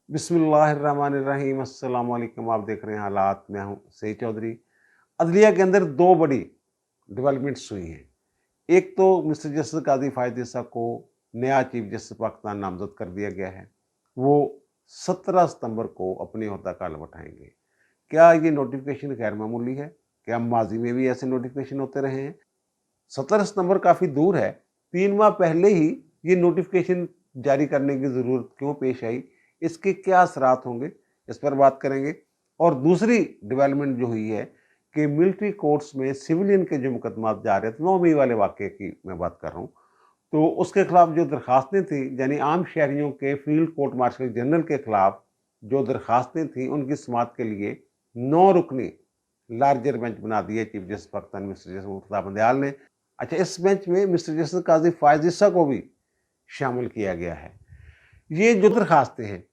बिस्मिल्लाहिर्रहमानिर्रहीम। अस्सलाम वालेकुम। आप देख रहे हैं हालात। मैं हूं सईद चौधरी। अदलिया के अंदर दो बड़ी डेवलपमेंट्स हुई हैं। एक तो मिस्टर जस्टिस काजी फायद ईसा को नया चीफ जस्टिस पाकिस्तान नामजद कर दिया गया है। वो 17 सितंबर को अपने ओहदा का हलफ उठाएंगे। क्या ये नोटिफिकेशन गैर मामूली है? क्या माजी में भी ऐसे नोटिफिकेशन होते रहे हैं? 17 सितंबर काफ़ी दूर है। 3 माह पहले ही ये नोटिफिकेशन जारी करने की ज़रूरत क्यों पेश आई? इसके क्या असरात होंगे, इस पर बात करेंगे। और दूसरी डेवलपमेंट जो हुई है कि मिलिट्री कोर्ट्स में सिविलियन के जो मुकदमात जा रहे थे, 9 मई वाले वाक़े की मैं बात कर रहा हूँ, तो उसके खिलाफ जो दरखास्तें थी, यानी आम शहरियों के फील्ड कोर्ट मार्शल जनरल के खिलाफ जो दरखास्तें थी, उनकी समाअत के लिए 9 रुकनी लार्जर बेंच बना दिया chief justice Pakistan mister justice Murtaza Bandial ने। अच्छा, इस बेंच में मिस्टर जस्टिस काजी फायद ईसा को भी शामिल किया गया है। ये जो दरखास्तें हैं,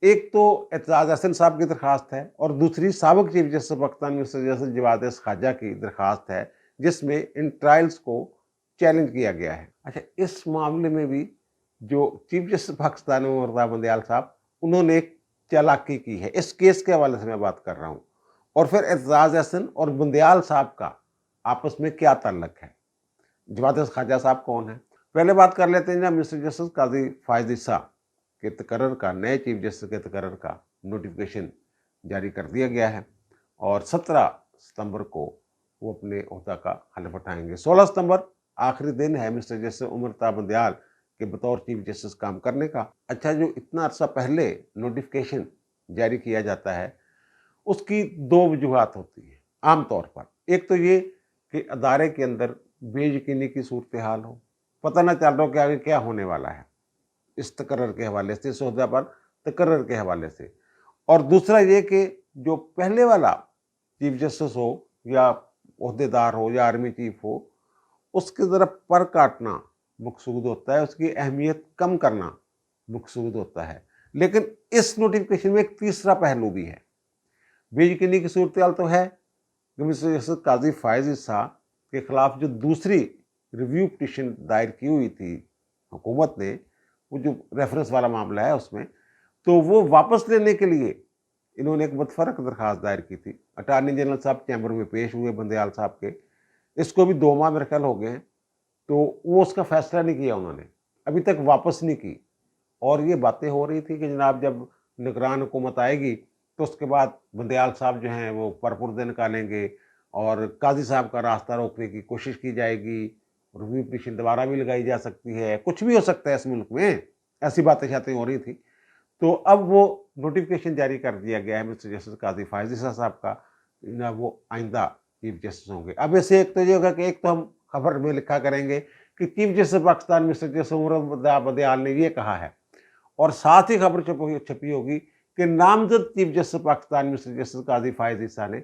एक तो एतजाज़ हसन साहब की दरखास्त है और दूसरी साबिक chief justice Pakistan mister justice Jawad S Khawaja की दरखास्त है, जिसमें इन ट्रायल्स को चैलेंज किया गया है। अच्छा, इस मामले में भी जो चीफ जस्टिस पाकिस्तान मुर्तज़ा बंदयाल साहब, उन्होंने एक चालाकी की है। इस केस के हवाले से मैं बात कर रहा हूँ। और फिर एतजाज़ हसन और बंदयाल साहब का आपस में क्या ताल्लुक है? जवाद एस खाजा साहब कौन है? पहले बात कर लेते हैं मिस्टर जस्टिस काजी फायद ईसा के तकर्रर का, नए चीफ जस्टिस के तकर्रर का नोटिफिकेशन जारी कर दिया गया है और 17 सितंबर को वो अपने ओहदा का हलफ उठाएंगे। 16 सितंबर आखिरी दिन है मिस्टर जस्टिस उमर बंदयाल के बतौर चीफ जस्टिस काम करने का। अच्छा, जो इतना अरसा पहले नोटिफिकेशन जारी किया जाता है, उसकी दो वजूहात होती हैं आम तौर पर। एक तो ये कि अदारे के अंदर बेयकीनी की सूरत हाल हो, पता ना चल रहा हो कि आगे क्या होने वाला है इस तकर्रर के हवाले से, इस ओहदा पर तकर्रर के हवाले से। और दूसरा ये कि जो पहले वाला चीफ जस्टिस हो या ओहदेदार हो या आर्मी चीफ हो, उसकी तरफ पर काटना मकसूद होता है, उसकी अहमियत कम करना मकसूद होता है। लेकिन इस नोटिफिकेशन में एक तीसरा पहलू भी है। बेयकीनी की सूरत हाल तो है कि मिस्टर जस्टिस काजी फायद ईसा के खिलाफ जो दूसरी रिव्यू पिटिशन दायर की हुई थी हुकूमत ने, वो जो रेफरेंस वाला मामला है उसमें, तो वो वापस लेने के लिए इन्होंने एक मुतफरक दरखास्त दायर की थी। अटार्नी जनरल साहब चैम्बर में पेश हुए बंदयाल साहब के, इसको भी 2 माह मेरे ख्याल हो गए हैं, तो वो उसका फैसला नहीं किया उन्होंने, अभी तक वापस नहीं की। और ये बातें हो रही थी कि जनाब जब निगरान हुकूमत आएगी तो उसके बाद बंदयाल साहब जो हैं वो परपुर्दे निकालेंगे और काजी साहब का रास्ता रोकने की कोशिश की जाएगी, रिव्यू पिटिशन दोबारा भी लगाई जा सकती है, कुछ भी हो सकता है इस मुल्क में, ऐसी बातें शातें हो रही थी। तो अब वो नोटिफिकेशन जारी कर दिया गया है मिस्टर जस्टिस काजी फायद ईसा साहब का, ना वो आइंदा चीफ जस्टिस होंगे। अब ऐसे एक तो ये होगा कि एक तो हम खबर में लिखा करेंगे कि chief justice Pakistan mister justice Umar Bandial ने ये कहा है, और साथ ही खबर छपी होगी कि नामजद chief justice Pakistan mister justice Qazi Faez Isa ने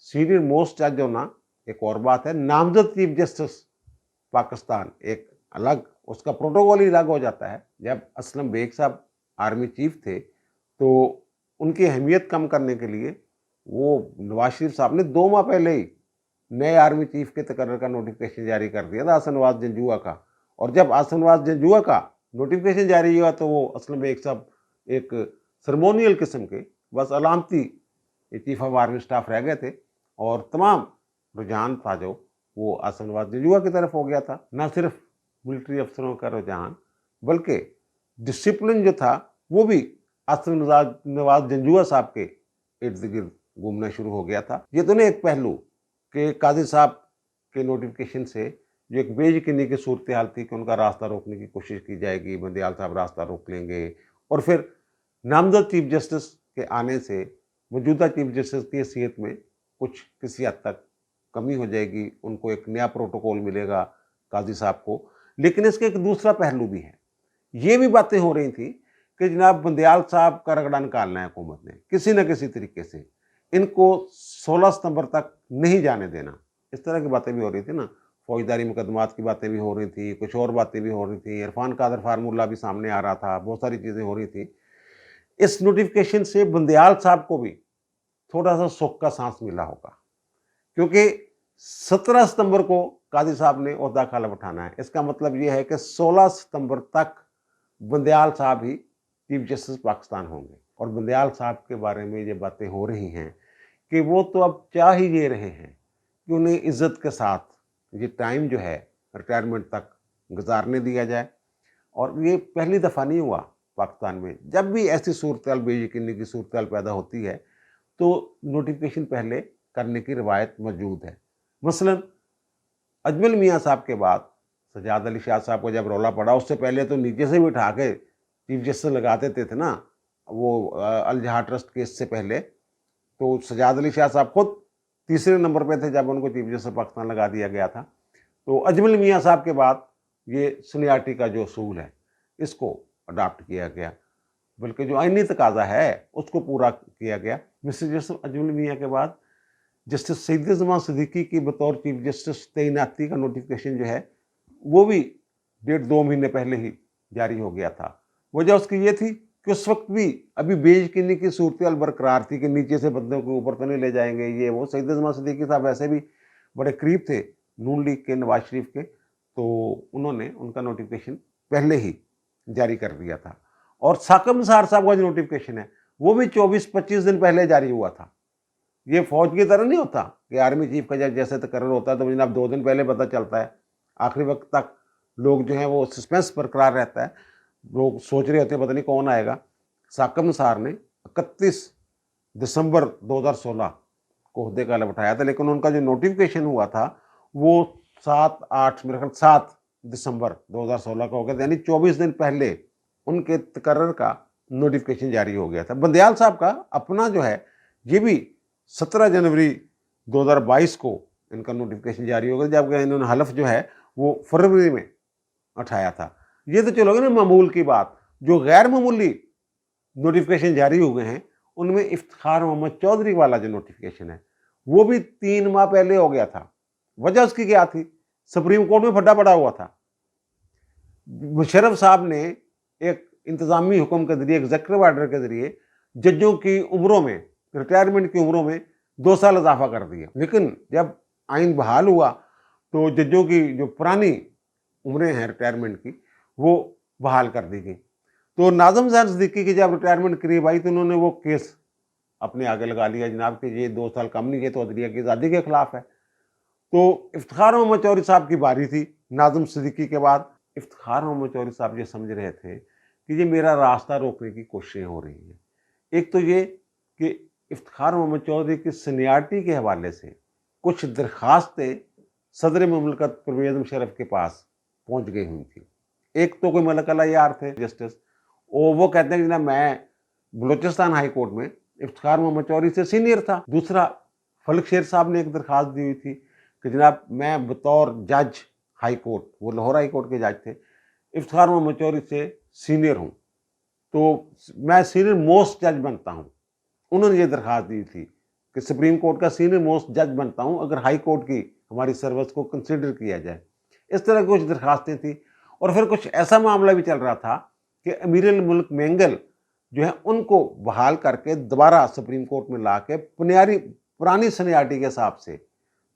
सीनियर मोस्ट जज होना एक और बात है, नामजद चीफ जस्टिस पाकिस्तान एक अलग, उसका प्रोटोकॉल ही अलग हो जाता है। जब असलम बेग साहब आर्मी चीफ थे तो उनकी अहमियत कम करने के लिए वो नवाज शरीफ साहब ने 2 माह पहले ही नए आर्मी चीफ के तकर्रर का नोटिफिकेशन जारी कर दिया था आसन नवाज जंजुआ का। और जब आसन नवाज जंजुआ का नोटिफिकेशन जारी हुआ तो वो असलम बेग साहब एक सरमोनियल किस्म के, बस अलामती चीफ ऑफ आर्मी स्टाफ रह गए थे और तमाम रुझान था जो वो आसन नवाज जंजुआ की तरफ हो गया था। ना सिर्फ मिलिट्री अफसरों का रुझान, बल्कि डिसिप्लिन जो था वो भी आसन नवाज जंजुआ साहब के इर्द गिर्द घूमना शुरू हो गया था। ये तो नहीं एक पहलू कि काजी साहब के नोटिफिकेशन से जो एक बेयकीनी की सूरत हाल थी कि उनका रास्ता रोकने की कोशिश की जाएगी, बंदयाल साहब रास्ता रोक लेंगे, और फिर नामजद चीफ जस्टिस के आने से मौजूदा चीफ जस्टिस की हैसियत में कुछ किसी हद तक कमी हो जाएगी, उनको एक नया प्रोटोकॉल मिलेगा काजी साहब को। लेकिन इसके एक दूसरा पहलू भी है। ये भी बातें हो रही थी कि जनाब बंदयाल साहब का रगड़ा निकालना है हुकूमत ने किसी न किसी तरीके से, इनको 16 सितंबर तक नहीं जाने देना, इस तरह की बातें भी हो रही थी ना। फौजदारी मुकदमात की बातें भी हो रही थी, कुछ और बातें भी हो रही थी, इरफान कादर फार्मूला भी सामने आ रहा था, बहुत सारी चीज़ें हो रही थी। इस नोटिफिकेशन से बंदयाल साहब को भी थोड़ा सा सुख का सांस मिला होगा, क्योंकि 17 सितंबर को काजी साहब ने ओहदा का हलफ उठाना है। इसका मतलब यह है कि 16 सितंबर तक बंदयाल साहब ही चीफ जस्टिस पाकिस्तान होंगे। اور बंदयाल साहब के बारे में ये बातें हो रही हैं कि वो तो अब चाह ही ये रहे हैं कि उन्हें इज़्ज़त के साथ ये टाइम जो है रिटायरमेंट तक गुजारने दिया जाए। और ये पहली दफ़ा नहीं हुआ पाकिस्तान में। जब भी ऐसी सूरत-हाल बेयकीनी की सूरत-हाल पैदा होती है तो नोटिफिकेशन पहले करने की रिवायत मौजूद है। मसलन अजमल मियाँ साहब के बाद सजाद अली शाह साहब को जब रौला पड़ा, उससे पहले तो नीचे से भी उठा के चीफ जस्टिस लगा देते थे ना, वो अल जहाँ ट्रस्ट केस से पहले तो सजाद अली शाह साहब खुद तीसरे नंबर पे थे जब उनको चीफ जस्टिस पाकिस्तान लगा दिया गया था। तो अजमल मियाँ साहब के बाद ये सीनियरिटी का जो असूल है इसको अडॉप्ट किया गया, बल्कि जो आईनी तकाजा है उसको पूरा किया गया। मिस्टर जस्टिस अजमल मियाँ के बाद जस्टिस सईद-ए-ज़मां सिद्दीकी की बतौर चीफ जस्टिस तैनाती का नोटिफिकेशन जो है वो भी 1.5-2 महीने पहले ही जारी हो गया था। वजह उसकी ये थी कि उस वक्त भी अभी बेयकीनी की सूरत-हाल बरकरार थी कि नीचे से बंदों को ऊपर तो नहीं ले जाएंगे, ये वो। सईद-ए-ज़मां सिद्दीकी साहब वैसे भी बड़े करीब थे नून लीग के, नवाज शरीफ के, तो उन्होंने उनका नोटिफिकेशन पहले ही जारी कर दिया था। और साकिब निसार साहब का जो नोटिफिकेशन है वो भी 24-25 दिन पहले जारी हुआ था। ये फौज की तरह नहीं होता कि आर्मी चीफ का जब जैसे तकर्रर होता है तो जनाब 2 दिन पहले पता चलता है। आखिरी वक्त तक लोग जो हैं वो सस्पेंस बरकरार रहता है, लोग सोच रहे होते हैं पता नहीं कौन आएगा। साकिब निसार ने 31 दिसंबर 2016 को ओहदे का लाभ उठाया था, लेकिन उनका जो नोटिफिकेशन हुआ था वो 7-8 मेरे ख्याल 7 दिसंबर 2016 का हो गया था, यानी 24 दिन पहले उनके तकर्रर का नोटिफिकेशन जारी हो गया था। बंदयाल साहब का अपना जो है ये भी 17 जनवरी 2022 को इनका नोटिफिकेशन जारी हो गया, जबकि इन्होंने हलफ जो है वो फरवरी में उठाया था। ये तो चलो ना मामूल की बात। जो गैर मामूली नोटिफिकेशन जारी हुए हैं उनमें इफ्तिखार मोहम्मद चौधरी वाला जो नोटिफिकेशन है वो भी 3 माह पहले हो गया था। वजह उसकी क्या थी? सुप्रीम कोर्ट में फड्डा पड़ा हुआ था। मुशर्रफ साहब ने एक इंतजामी हुक्म के जरिए, एग्जीक्यूटिव ऑर्डर के जरिए जजों की उम्रों में, रिटायरमेंट की उम्रों में 2 साल इजाफा कर दिया। लेकिन जब आइन बहाल हुआ तो जजों की जो पुरानी उम्रें हैं रिटायरमेंट की वो बहाल कर दी गई। तो नाज़िम हुसैन सिद्दीकी की जब रिटायरमेंट करीब आई तो उन्होंने वो केस अपने आगे लगा लिया, जनाब कि ये 2 साल कम नहीं, ये तो अदलिया की आज़ादी के खिलाफ है। तो इफ्तिखार मोहम्मद चौधरी साहब की बारी थी नाज़िम सिद्दीकी के बाद। इफ्तिखार मोहम्मद चौधरी साहब ये समझ रहे थे कि ये मेरा रास्ता रोकने की कोशिशें हो रही हैं। एक तो ये कि इफ्तिखार मोहम्मद चौधरी की सीनियरिटी के हवाले से कुछ दरखास्तें सदर मुमलिकत परवेज़ मुशर्रफ के पास पहुंच गई हुई थी। एक तो कोई मलक अला यार थे जस्टिस, वो कहते हैं कि ना मैं बलूचिस्तान हाई कोर्ट में इफ्तिखार मोहम्मद चौधरी से सीनियर था। दूसरा फलक शेर साहब ने एक दरखास्त दी हुई थी कि जनाब मैं बतौर जज हाई कोर्ट, वो लाहौर हाई कोर्ट के जज थे, इफ्तिखार मोहम्मद चौधरी से सीनियर हूँ, तो मैं सीनियर मोस्ट जज बनता हूँ। उन्होंने ये दरखास्त दी थी कि सुप्रीम कोर्ट का सीनियर मोस्ट जज बनता हूँ अगर हाई कोर्ट की हमारी सर्विस को कंसिडर किया जाए। इस तरह की कुछ दरखास्तें थी। और फिर कुछ ऐसा मामला भी चल रहा था कि अमीरुल मुल्क मेंगल जो है उनको बहाल करके दोबारा सुप्रीम कोर्ट में ला के पुरानी सीनियरिटी के हिसाब से,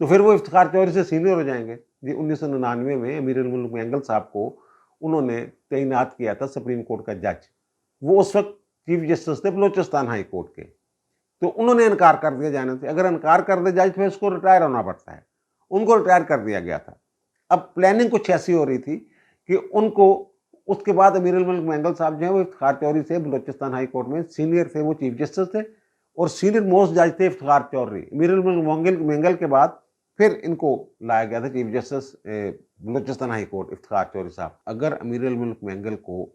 तो फिर वो इफ्तिखार चौधरी से सीनियर हो जाएंगे। जी 1999 में अमीरुल मुल्क मेंगल साहब को उन्होंने तैनात किया था सुप्रीम कोर्ट का जज। वो उस वक्त चीफ जस्टिस थे बलूचिस्तान हाई कोर्ट के। तो उन्होंने इनकार कर दिया जाने से। अगर इनकार कर दे जज फिर उसको रिटायर होना पड़ता है। उनको रिटायर कर दिया गया था। अब प्लानिंग कुछ ऐसी हो रही थी कि उनको उसके बाद अमीरुल मुल्क मेंगल साहब जो है वो इफ्तिखार चौधरी से बलूचिस्तान हाई कोर्ट में सीनियर थे, वो चीफ जस्टिस थे और सीनियर मोस्ट जज थे इफ्तिखार चौधरी। अमीरुल मुल्क मेंगल के बाद फिर इनको लाया गया था chief justice Balochistan high court Iftikhar Chaudhry साहब। अगर अमीरुल मुल्क मेंगल को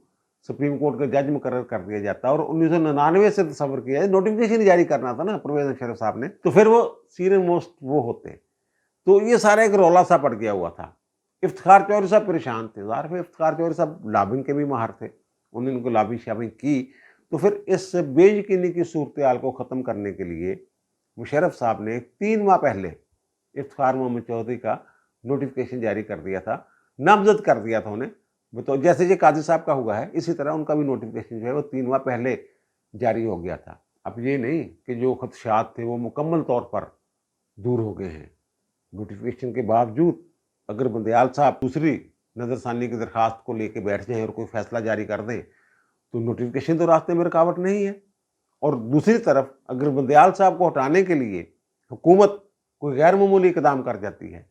सुप्रीम कोर्ट का जज मुकर्रर कर दिया जाता और 1999 से तस्वर किया नोटिफिकेशन जारी करना था ना परवेज मुशर्रफ साहब ने, तो फिर वो सीनियर मोस्ट वो होते। तो ये सारा एक रौला सा पड़ गया हुआ था। इफ्तिखार चौधरी साहब परेशान थे, ज़ाहिर है इफ्तिखार चौधरी साहब लॉबिंग के भी माहिर थे, उन्होंने उनको लॉबिंग शाबिंग की। तो फिर इस बेयकीनी की सूरत हाल को ख़त्म करने के लिए मुशर्रफ साहब ने 3 माह पहले इफ्तिखार मोहम्मद चौधरी का नोटिफिकेशन जारी कर दिया था, नामजद कर दिया था उन्हें। तो जैसे ये काजी साहब का हुआ है इसी तरह उनका भी नोटिफिकेशन जो है वो 3 माह पहले जारी हो गया था। अब ये नहीं कि जो खदशात थे वो मुकम्मल तौर पर दूर हो गए हैं। नोटिफिकेशन के बावजूद अगर बंदयाल साहब दूसरी नज़रसानी की दरखास्त को लेके बैठ जाएं और कोई फैसला जारी कर दें तो नोटिफिकेशन तो रास्ते में रुकावट नहीं है। और दूसरी तरफ अगर बंदयाल साहब को हटाने के लिए हुकूमत कोई गैर मामूली इक़दाम कर जाती है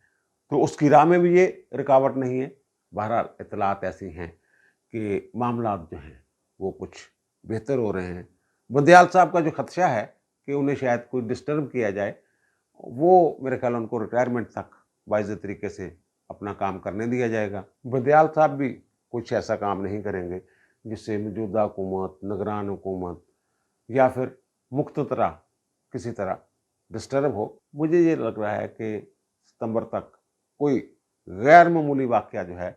तो उसकी राह में भी ये रुकावट नहीं है। बहरहाल इत्तलात ऐसी हैं कि मामलात जो हैं वो कुछ बेहतर हो रहे हैं। बंदयाल साहब का जो खदशा है कि उन्हें शायद कोई डिस्टर्ब किया जाए, वो मेरे ख्याल उनको रिटायरमेंट तक वाइज़ तरीके से अपना काम करने दिया जाएगा। बंदयाल साहब भी कुछ ऐसा काम नहीं करेंगे जिससे मौजूदा हुकूमत, निगरान हुकूमत या फिर मुख्ततरा किसी तरह डिस्टर्ब हो। मुझे ये लग रहा है कि सितंबर तक कोई गैर मामूली वाक़या जो है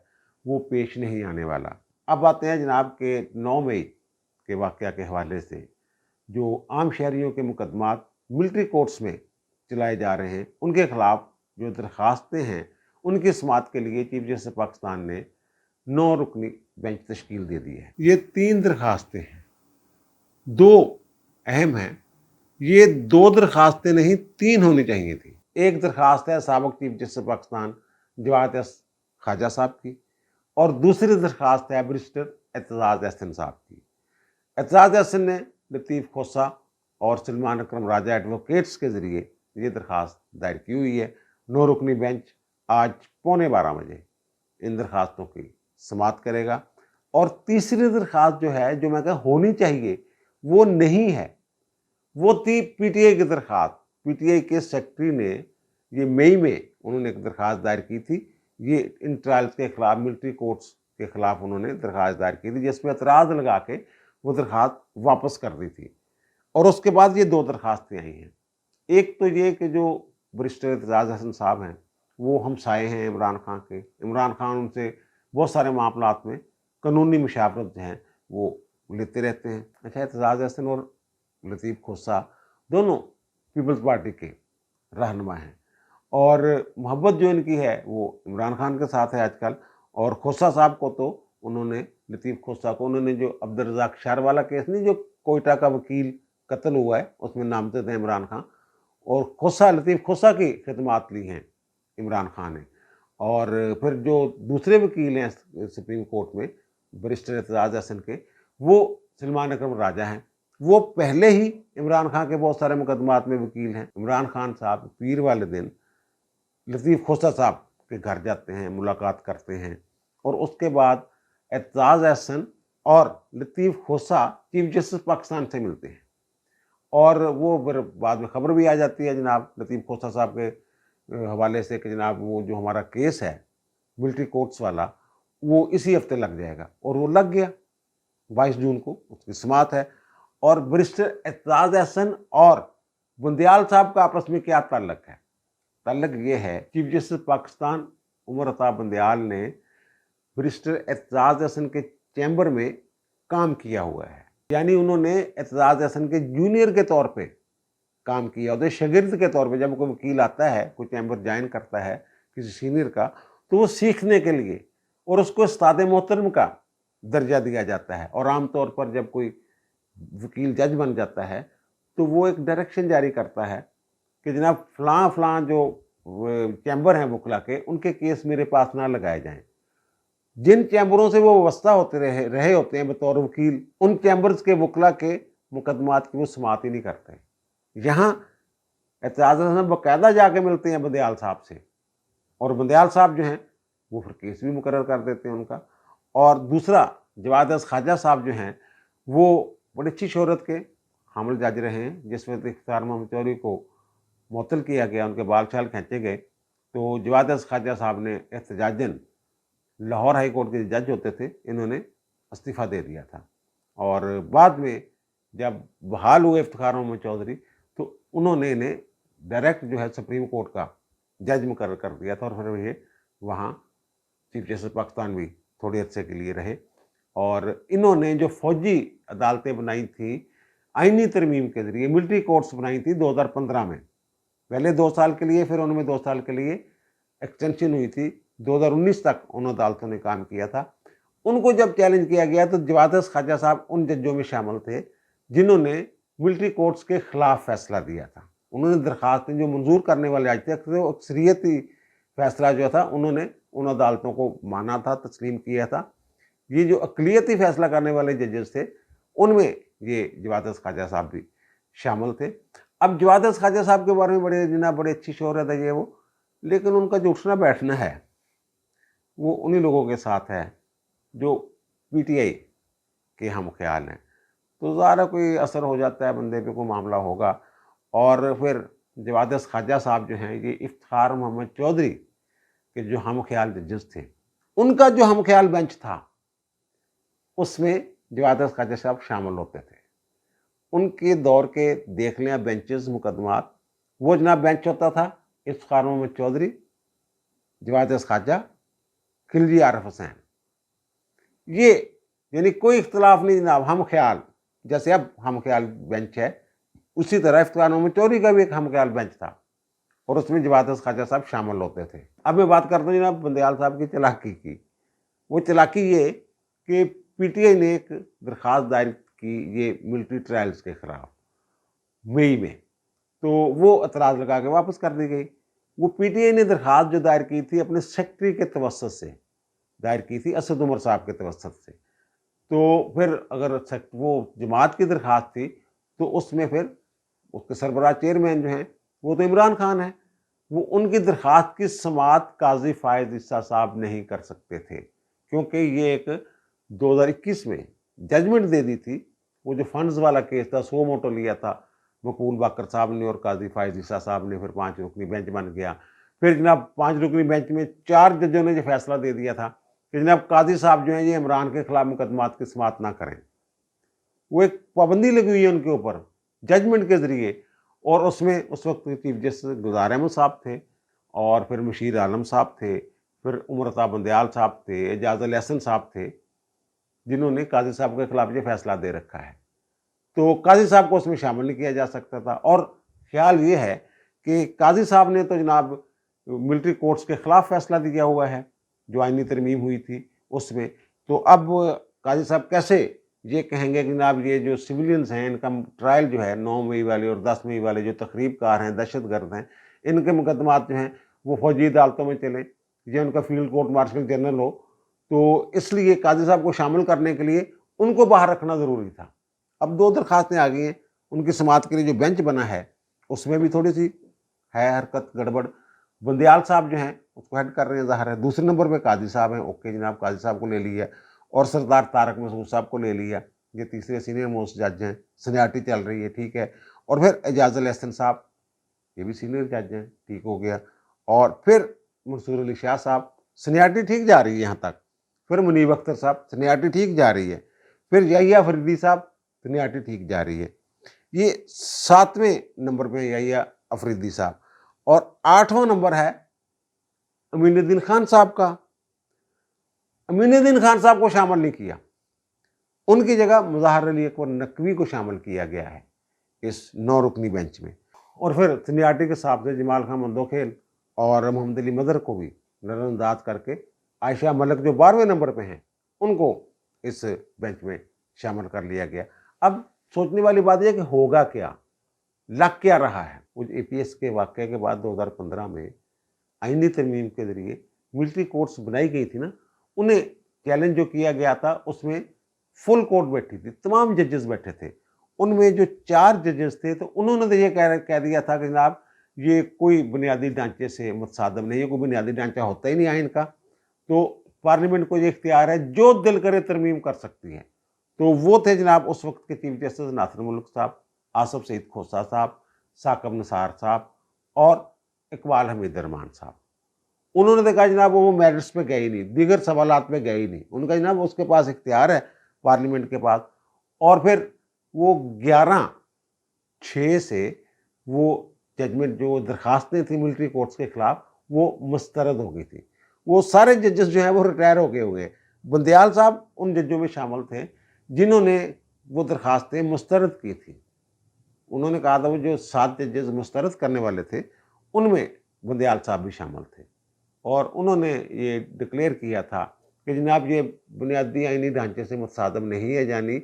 वो पेश नहीं आने वाला। अब आते हैं जनाब के 9 मई के वाक़या के हवाले से जो आम शहरियों के मुकदमात मिलिट्री कोर्ट्स में चलाए जा रहे हैं, उनके ख़िलाफ़ जो दरख्वास्तें हैं उनकी समाअत के लिए चीफ जस्टिस पाकिस्तान ने 9 रुकनी बेंच तश्कील दे दी है। ये 3 दरख्वास्तें हैं, 2 अहम हैं। ये 2 दरख्वास्तें नहीं 3 होनी चाहिए थी। एक दरख्वास्त है साबिक़ चीफ जस्टिस पाकिस्तान जवाद ख्वाजा साहब की और दूसरी दरख्वास्त है बैरिस्टर एतजाज़ अहसन साहब की। एतजाज़ अहसन ने लतीफ़ खोसा और सलमान अकरम राजा एडवोकेट्स के ज़रिए ये दरख्वास्त दायर की हुई है। 9 रुकनी बेंच आज 11:15 बजे इन दरख्वास्तों की समाअत करेगा। और तीसरी दरख्वास्त जो है, जो मैं कहा होनी चाहिए, वो नहीं है। वो थी पीटीआई की दरख्वास्त। पीटीआई के सेक्रेटरी ने ये मई में उन्होंने एक दरख्वास्त दायर की थी। ये इन ट्रायल्स के ख़िलाफ़ मिलिट्री कोर्ट्स के ख़िलाफ़ उन्होंने दरख्वास्त दायर की थी, जिसमें एतराज़ लगा के वो दरख्वास्त वापस कर दी थी। और उसके बाद ये 2 दरख्वास्तें आई हैं। एक तो ये कि जो बैरिस्टर एतजाज़ अहसन साहब हैं वो हमसाये हैं इमरान खान के। इमरान खान उनसे बहुत सारे मामलात में कानूनी मुशावरत जो हैं वो लेते रहते हैं। अच्छा, एतजाज़ अहसन और लतीफ़ खोसा दोनों पीपल्स पार्टी के रहनुमा हैं और मोहब्बत जो इनकी है वो इमरान खान के साथ है आजकल। और खोसा साहब को तो उन्होंने, लतीफ़ खोसा को उन्होंने जो अब्दुल रज़ाक शार वाला केस नहीं, जो कोयटा का वकील कत्ल हुआ है, उसमें नामज़द है इमरान खान, और खोसा, लतीफ़ खोसा की खिदमात ली हैं इमरान खान ने। और फिर जो दूसरे वकील हैं सुप्रीम कोर्ट में बैरिस्टर एतजाज़ अहसन के, वो सलमान अकरम राजा हैं। वो पहले ही इमरान खान के बहुत सारे मुकदमात में वकील हैं। इमरान खान साहब पीर वाले दिन लतीफ़ खोसा साहब के घर जाते हैं, मुलाकात करते हैं और उसके बाद एतजाज़ अहसन और लतीफ़ खोसा चीफ जस्टिस पाकिस्तान से मिलते हैं। और वो फिर बाद में खबर भी आ जाती है जनाब लतीफ़ खोसा साहब के हवाले से कि जनाब वो जो हमारा केस है मिलिट्री कोर्ट्स वाला, वो इसी हफ्ते लग जाएगा। और वो लग गया, 22 जून को उसकी समाअत है। और बैरिस्टर एतजाज़ अहसन और बंदयाल साहब का आपस में क्या ताल्लुक है? ताल्लुक ये है, चीफ जस्टिस पाकिस्तान उमर अता बंदयाल ने बैरिस्टर एतजाज़ अहसन के चैम्बर में काम किया हुआ है। यानी उन्होंने एतजाज़ अहसन के जूनियर के तौर पे काम किया होता है, शागिर्द के तौर पे। जब कोई वकील आता है, कोई चैम्बर ज्वाइन करता है किसी सीनियर का, तो वो सीखने के लिए और उसको उस्ताद मोहतरम का दर्जा दिया जाता है। और आमतौर पर जब कोई वकील जज बन जाता है तो वो एक डायरेक्शन जारी करता है कि जनाब फ़लाँ फ़लाँ जो चैम्बर हैं वकला के, उनके केस मेरे पास ना लगाए जाएँ। जिन चैम्बरों से वो वाबस्ता होते रहे होते हैं बतौर वकील, उन चैम्बर्स के वकला के मुकदमात की वो समाअत ही नहीं करते। यहाँ एतजाज़ अहसन बाकायदा जाके मिलते हैं बंदयाल साहब से और बंदयाल साहब जो हैं वो फिर केस भी मुकर्रर कर देते हैं उनका। और दूसरा, जवाद ख्वाजा साहब जो हैं वो बड़ी अच्छी शोहरत के हामिल जज रहे हैं। जिस वक्त इफ्तिखार मोहम्मद चौधरी को मुअत्तल किया गया, उनके बाल शाल खींचे गए, तो जवाद ख्वाजा साहब ने एहतजाजन, लाहौर हाई कोर्ट के जज होते थे, इन्होंने इस्तीफ़ा दे दिया था। और बाद में जब बहाल हुए इफ्तिखार मोहम्मद चौधरी तो उन्होंने इन्हें डायरेक्ट जो है सुप्रीम कोर्ट का जज मुकर्रर कर दिया था। और फिर ये वहाँ चीफ जस्टिस पाकिस्तान भी थोड़े अरसे के लिए रहे। और इन्होंने जो फौजी अदालतें बनाई थी आइनी तरमीम के ज़रिए, मिलिट्री कोर्ट्स बनाई थी 2015 में, पहले 2 साल के लिए, फिर उनमें 2 साल के लिए एक्सटेंशन हुई थी, 2019 तक उन अदालतों ने काम किया था। उनको जब चैलेंज किया गया तो जवाद ख्वाजा साहब उन जजों में शामिल थे जिन्होंने मिलिट्री कोर्ट्स के ख़िलाफ़ फैसला दिया था। उन्होंने दरख्वास्तें जो मंजूर करने वाले आज तक थे, अक्सरियती फैसला जो था उन्होंने उन अदालतों को माना था, तस्लीम किया था। ये जो अक़लियती फैसला करने वाले जजेस थे, उनमें ये जवाद ख्वाजा साहब भी शामिल थे। अब जवाद ख्वाजा साहब के बारे में बड़े अच्छी शोहरत है ये वो, लेकिन उनका जो उठना बैठना है वो उन्हीं लोगों के साथ है जो पीटीआई के हम ख्याल हैं। तो ज़ाहिर कोई असर हो जाता है, बंदे पे कोई मामला होगा। और फिर जवाद ख्वाजा साहब जो हैं ये इफ्तिखार मोहम्मद चौधरी के जो हम ख्याल जजेस थे, उनका जो हम ख्याल बेंच था उसमें जवाद ख्वाजा साहब शामिल होते थे। उनके दौर के देख लें बेंचेस मुकदमात, वो जनाब बेंच होता था इफ्तिखार मोहम्मद चौधरी, जवाद ख्वाजा, खिलजी आरिफ हुसैन। ये यानी कोई इख्तलाफ नहीं जनाब, हम ख्याल जैसे अब हम ख्याल बेंच है उसी तरह इफ्तिखार मोहम्मद चौधरी का भी एक हम ख्याल बेंच था और उसमें जवाद ख्वाजा साहब शामिल होते थे। अब मैं बात करता हूँ जनाब बंदयाल साहब की चालाकी की। वो चालाकी ये कि पीटीआई ने एक दरख्वास्त दायर की ये मिलिट्री ट्रायल्स के खिलाफ मई में, तो वो एतराज़ लगा के वापस कर दी गई। वो पीटीआई ने दरख्वास्त जो दायर की थी अपने सेक्रेटरी के तवस्सुत से दायर की थी, असद उमर साहब के तवस्सुत से। तो फिर अगर वो जमात की दरख्वास्त थी तो उसमें फिर उसके सरबराह चेयरमैन जो हैं वो तो इमरान खान है, वो उनकी दरख्वास्त की समाअत काजी फायद ईसा साहब नहीं कर सकते थे, क्योंकि ये एक 2021 में जजमेंट दे दी थी। वो जो फंड्स वाला केस था, सो मोटो लिया था मकबूल बाकर साहब ने और काजी फायद ईसा साहब ने, फिर 5 रुकनी बेंच बन गया। फिर जनाब 5 रुकनी बेंच में 4 जजों ने जो फैसला दे दिया था कि जनाब काजी साहब जो हैं ये इमरान के खिलाफ मुकदमात की समाअत ना करें। वो एक पाबंदी लगी हुई है उनके ऊपर जजमेंट के ज़रिए। और उसमें उस वक्त चीफ जस्टिस गुलजार अहमद साहब थे और फिर मुशीर आलम साहब थे, फिर उमर अता बंदयाल साहब थे, एजाज अल एहसन साहब थे, जिन्होंने काजी साहब के खिलाफ ये फैसला दे रखा है। तो काजी साहब को उसमें शामिल नहीं किया जा सकता था। और ख्याल ये है कि काजी साहब ने तो जनाब मिलिट्री कोर्ट्स के खिलाफ फैसला दिया हुआ है जो आईनी तरमीम हुई थी उसमें। तो अब काजी साहब कैसे ये कहेंगे कि जनाब ये जो सिविलियंस हैं इनका ट्रायल जो है 9 मई वाले और 10 मई वाले जो तखरीबकार हैं, दहशतगर्द हैं, इनके मुकदमात जो हैं वो फौजी अदालतों में चलें या उनका फील्ड कोर्ट मार्शल जनरल हो। तो इसलिए काजी साहब को शामिल करने के लिए उनको बाहर रखना ज़रूरी था। अब 2 दरखास्तें आ गई हैं, उनकी समाअत के लिए जो बेंच बना है उसमें भी थोड़ी सी है हरकत गड़बड़। बंदयाल साहब जो हैं उसको हेड कर रहे हैं, ज़ाहिर है। दूसरे नंबर पे काजी साहब हैं, ओके जनाब काजी साहब को ले लिया, और सरदार तारक मसूद साहब को ले लिया, ये तीसरे सीनियर मोस्ट जज हैं, सीनियरिटी चल रही है, ठीक है। और फिर एजाज अल एहसन साहब, ये भी सीनियर जज हैं, ठीक हो गया। और फिर मंसूर अली शाह साहब, सीनियरिटी ठीक जा रही है यहाँ तक। फिर मुनीब अख्तर साहब, सीनियरिटी ठीक जा रही है। फिर याहिया फरीदी साहब, सीनियरिटी ठीक जा रही है। ये 7वें नंबर पे याहिया अफरीदी साहब। और 8वां नंबर है अमीनुद्दीन खान साहब का। अमीनुद्दीन खान साहब को शामिल नहीं किया, उनकी जगह मुज़ाहिर अली अकबर नकवी को शामिल किया गया है इस 9 रुकनी बेंच में। और फिर सीनियरिटी के हिसाब से जमाल खान मंदोखेल और मोहम्मद अली मदर को भी नज़रअंदाज करके आयशा मलिक जो 12वें नंबर पे हैं उनको इस बेंच में शामिल कर लिया गया। अब सोचने वाली बात यह कि होगा क्या, लग क्या रहा है। वो APS के वाक़े के बाद 2015 में आईनी तरमीम के ज़रिए मिलिट्री कोर्ट्स बनाई गई थी ना, उन्हें चैलेंज जो किया गया था उसमें फुल कोर्ट बैठी थी, तमाम जजेस बैठे थे। उनमें जो 4 जजेस थे तो उन्होंने तो ये कह दिया था कि जनाब ये कोई बुनियादी ढांचे से मुतसादम नहीं है, कोई बुनियादी ढांचा होता ही नहीं आइन का, तो पार्लियामेंट को ये इख्तियार है जो दिल करे तरमीम कर सकती है। तो वो थे जनाब उस वक्त के चीफ जस्टिस नासिर मुल्क साहब, आसफ सईद खोसा साहब, साकब निसार साहब और इकबाल हमीद रहमान साहब। उन्होंने तो कहा जनाब वो मैरिट्स पे गए ही नहीं, दीगर सवालात पे गए ही नहीं, उनका जनाब उसके पास इख्तियार है पार्लियामेंट के पास। और फिर वो 11/6 से वो जजमेंट जो दरखास्तें थी मिलिट्री कोर्ट्स के खिलाफ वो मुस्तरद हो गई थी। वो सारे जजेस जो हैं वो रिटायर हो गए हुए। बंदयाल साहब उन जजों में शामिल थे जिन्होंने वो दरखास्तें मुस्तरद की थी। उन्होंने कहा था वो जो 7 जजेस मुस्तरद करने वाले थे उनमें बंदयाल साहब भी शामिल थे। और उन्होंने ये डिक्लेयर किया था कि जनाब ये बुनियादी आईनी ढांचे से मुतसादम नहीं है, यानी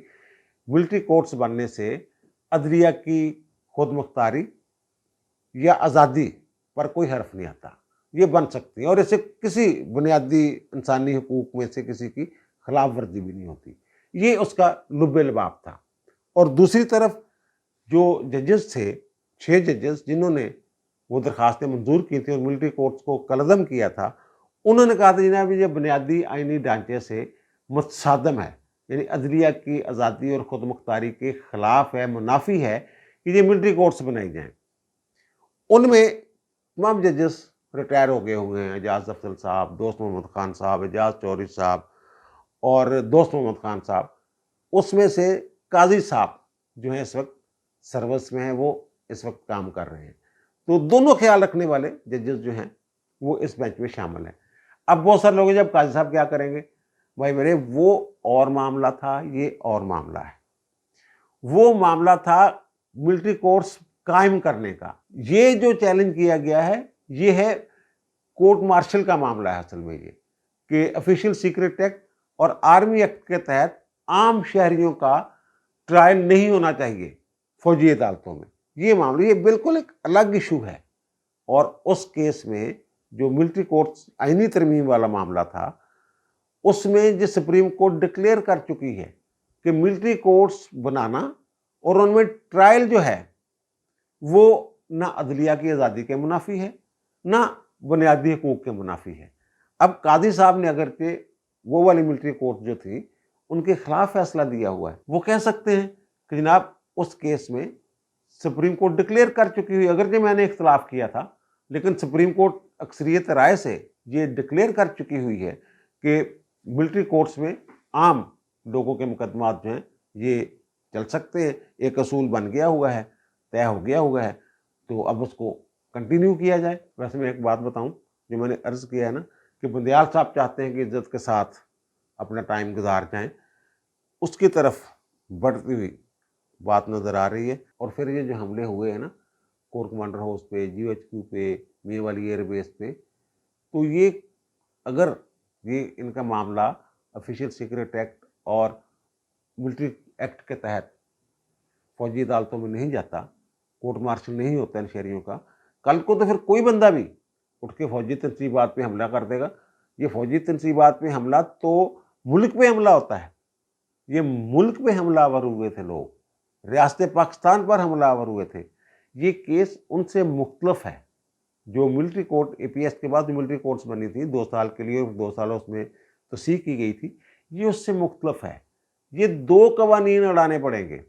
मिलिट्री कोर्ट्स बनने से अदलिया की खुद मुख्तारी या आज़ादी पर कोई हर्फ नहीं आता, ये बन सकती है और इससे किसी बुनियादी इंसानी हुकूक में से किसी की खिलाफ वर्जी भी नहीं होती। ये उसका लुब्बे लबाब था। और दूसरी तरफ जो जजेस थे, 6 जजेस जिन्होंने वो दरखास्तें मंजूर की थी और मिलिट्री कोर्ट्स को कलअदम किया था, उन्होंने कहा था जनाब ये बुनियादी आइनी ढांचे से मुतसादम है, यानी अदलिया की आज़ादी और खुद मुख्तारी के खिलाफ है, मुनाफी है कि ये मिलिट्री कोर्ट्स बनाई जाएं। उनमें तमाम जजेस रिटायर हो गए हुए हैं, एजाज अफजल साहब, दोस्त मोहम्मद खान साहब, एजाज चौधरी साहब और दोस्त मोहम्मद खान साहब। उसमें से काजी साहब जो है इस वक्त सर्विस में हैं, वो इस वक्त काम कर रहे हैं। तो दोनों ख्याल रखने वाले जजेस जो हैं वो इस बेंच में शामिल हैं। अब बहुत सारे लोग जब काजी साहब क्या करेंगे, भाई मेरे वो और मामला था, ये और मामला है। वो मामला था मिलिट्री कोर्ट्स कायम करने का। ये जो चैलेंज किया गया है ये है कोर्ट मार्शल का मामला है असल में, ये कि ऑफिशियल सीक्रेट एक्ट और आर्मी एक्ट के तहत आम शहरियों का ट्रायल नहीं होना चाहिए फौजी अदालतों में। ये मामला, ये बिल्कुल एक अलग इशू है। और उस केस में जो मिलिट्री कोर्ट्स आईनी तरमीम वाला मामला था, उसमें जो सुप्रीम कोर्ट डिक्लेयर कर चुकी है कि मिलिट्री कोर्ट्स बनाना और उनमें ट्रायल जो है वो ना अदलिया की आज़ादी के मुनाफी है, ना बुनियादी हकूक़ के मुनाफी है। अब कादी साहब ने अगर के वो वाली मिलिट्री कोर्ट जो थी उनके खिलाफ फैसला दिया हुआ है, वो कह सकते हैं कि जनाब उस केस में सुप्रीम कोर्ट डिक्लेयर कर चुकी हुई, अगर जो मैंने इख्तलाफ किया था लेकिन सुप्रीम कोर्ट अक्सरियत राय से ये डिक्लेयर कर चुकी हुई है कि मिलिट्री कोर्ट्स में आम लोगों के मुकदमात जो हैं ये चल सकते हैं, एक असूल बन गया हुआ है, तय हो गया हुआ है, तो अब उसको कंटिन्यू किया जाए। वैसे मैं एक बात बताऊं, जो मैंने अर्ज़ किया है ना कि बंदियाल साहब चाहते हैं कि इज्जत के साथ अपना टाइम गुजार जाएं, उसकी तरफ बढ़ती हुई बात नज़र आ रही है। और फिर ये जो हमले हुए हैं ना कोर कमांडर हाउस पे, GHQ पे, मियां वाली एयरबेस पे, तो ये अगर ये इनका मामला ऑफिशियल सीक्रेट एक्ट और मिलिट्री एक्ट के तहत फौजी अदालतों में नहीं जाता, कोर्ट मार्शल नहीं होता इन शहरियों का, कल को तो फिर कोई बंदा भी उठ के फौजी तनसीबात पे हमला कर देगा। ये फौजी तनसीबात पे हमला तो मुल्क पे हमला होता है, ये मुल्क पे हमलावर हुए थे लोग, रियासत पाकिस्तान पर हमलावर हुए थे। ये केस उनसे मुख्तलफ है। जो मिलिट्री कोर्ट APS के बाद जो मिलिट्री कोर्ट्स बनी थी 2 साल के लिए और 2 सालों उसमें तोसीक की गई थी, ये उससे मुख्तलफ है। ये 2 कवानीन अड़ाने पड़ेंगे,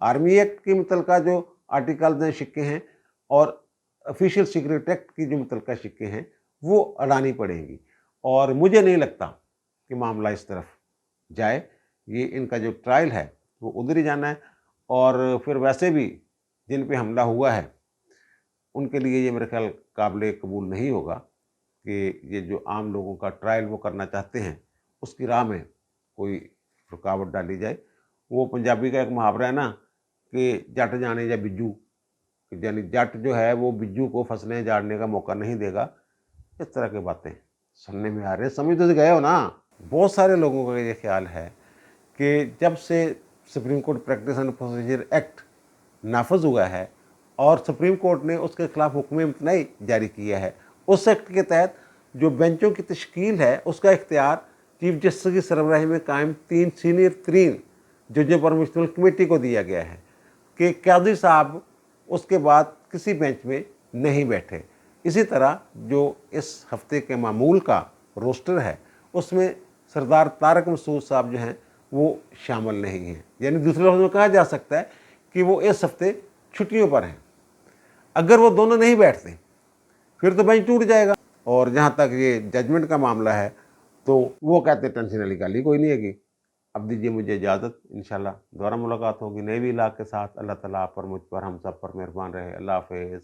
आर्मी एक्ट के मुतलका जो आर्टिकल्स हैं, शिक्के हैं, और ऑफिशियल सीक्रेट एक्ट की जो मुतलका शिक्के हैं वो अड़ानी पड़ेंगी। और मुझे नहीं लगता कि मामला इस तरफ जाए, ये इनका जो ट्रायल है वो उधर ही जाना है। और फिर वैसे भी जिन पे हमला हुआ है उनके लिए ये मेरे ख्याल काबिल कबूल नहीं होगा कि ये जो आम लोगों का ट्रायल वो करना चाहते हैं उसकी राह में कोई रुकावट डाली जाए। वो पंजाबी का एक मुहावरा है ना कि जट जाने या बिज्जू, यानी जट जो है वो बिज्जू को फसलें झाड़ने का मौका नहीं देगा। इस तरह की बातें सुनने में आ रही है, समझ तो गए हो ना। बहुत सारे लोगों का ये ख्याल है कि जब से supreme court practice and procedure act नाफज हुआ है और सुप्रीम कोर्ट ने उसके खिलाफ हुक्म इम्तनाई जारी किया है, उस एक्ट के तहत जो बेंचों की तश्कील है उसका इख्तियार चीफ जस्टिस की सरबराही में कायम 3 सीनियर तरीन जजों पर मुश्तमिल कमेटी को दिया गया है कि कादी साहब उसके बाद किसी बेंच में नहीं बैठे। इसी तरह जो इस हफ्ते के मामूल का रोस्टर है उसमें सरदार तारक मसूद साहब जो हैं वो शामिल नहीं हैं, यानी दूसरे लफ्ज़ों में कहा जा सकता है कि वो इस हफ्ते छुट्टियों पर हैं। अगर वो दोनों नहीं बैठते फिर तो बेंच टूट जाएगा। और जहाँ तक ये जजमेंट का मामला है तो वो कहते टेंशन वाली गाली कोई नहीं है। अब दीजिए मुझे इजाज़त, इंशाल्लाह दोबारा मुलाकात होगी नए भी इलाक़े के साथ। अल्लाह ताला आप पर, मुझ पर, हम सब पर मेहरबान रहे। अल्लाह हाफ़िज़।